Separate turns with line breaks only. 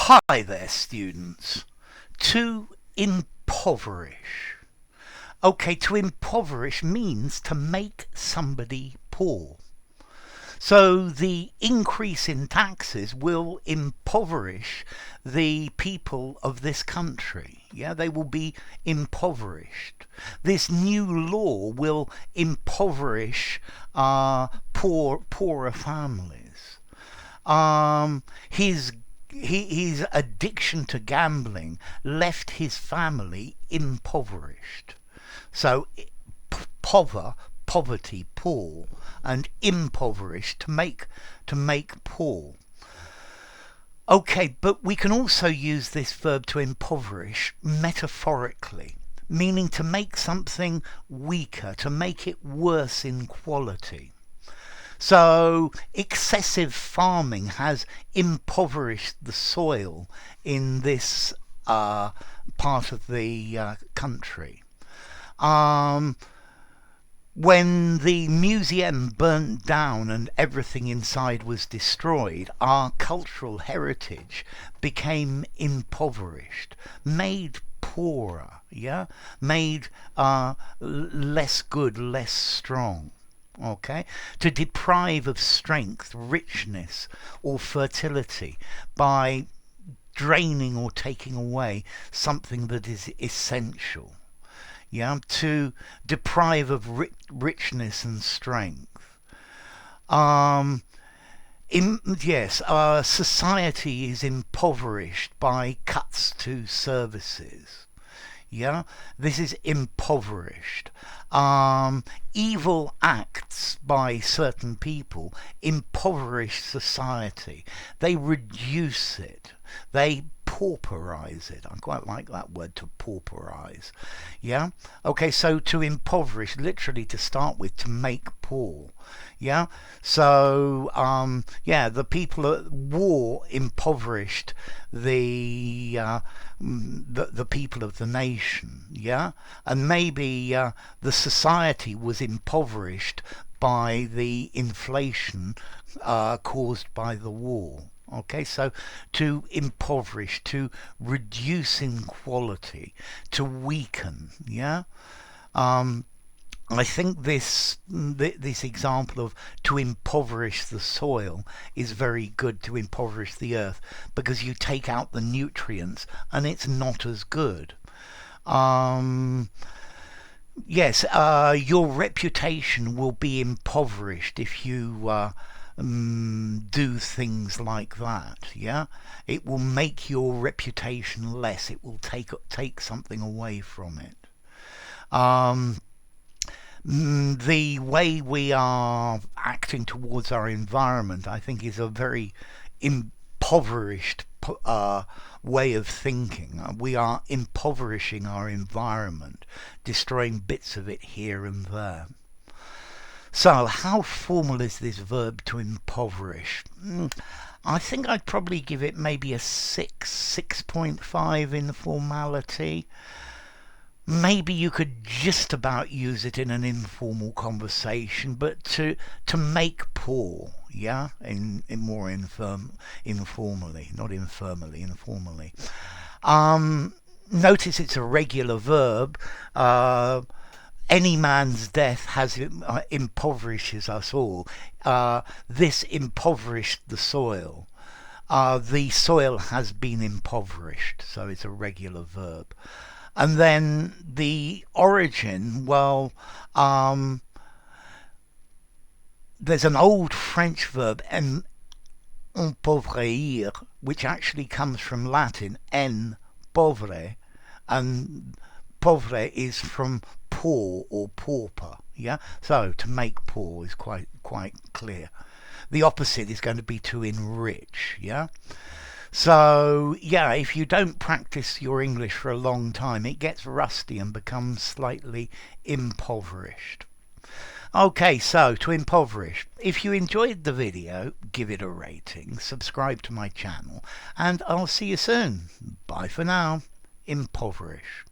Hi there, students. To impoverish. Okay, to impoverish means to make somebody poor. So the increase in taxes will impoverish the people of this country. Yeah, they will be impoverished. This new law will impoverish poorer families. His addiction to gambling left his family impoverished. So poverty, poor, and impoverished to make poor. Okay, but we can also use this verb to impoverish metaphorically, meaning to make something weaker, to make it worse in quality. So excessive farming has impoverished the soil in this part of the country. When the museum burnt down and everything inside was destroyed, our cultural heritage became impoverished, made poorer, made less good, less strong. Okay, to deprive of strength, richness, or fertility by draining or taking away something that is essential. To deprive of richness and strength. Society is impoverished by cuts to services. This is impoverished. Evil acts by certain people impoverish society. They reduce it. They pauperize it. I quite like that word, to pauperize. Okay, so to impoverish, literally to start with, to make poor. So the people at war impoverished the people of the nation. And maybe the society was impoverished by the inflation caused by the war. Okay, so to impoverish, to reduce in quality, to weaken. I think this example of to impoverish the soil is very good, to impoverish the earth, because you take out the nutrients and it's not as good. Your reputation will be impoverished if you do things like that. It will make your reputation less. It will take something away from it. The way we are acting towards our environment, I think, is a very impoverished way of thinking. We are impoverishing our environment, destroying bits of it here and there. So, how formal is this verb to impoverish? I think I'd probably give it maybe a 6.5 in formality. Maybe you could just about use it in an informal conversation, but to make poor, in more informally, not infirmally, informally. Notice it's a regular verb. Any man's death impoverishes us all. This impoverished the soil. The soil has been impoverished, so it's a regular verb. And then the origin, there's an old French verb, impoverir, which actually comes from Latin, en povere, and povere is from poor or pauper. So to make poor is quite clear. The opposite is going to be to enrich. So if you don't practice your English for a long time, it gets rusty and becomes slightly impoverished. Okay, so to impoverish. If you enjoyed the video, give it a rating, subscribe to my channel, and I'll see you soon. Bye for now. Impoverish.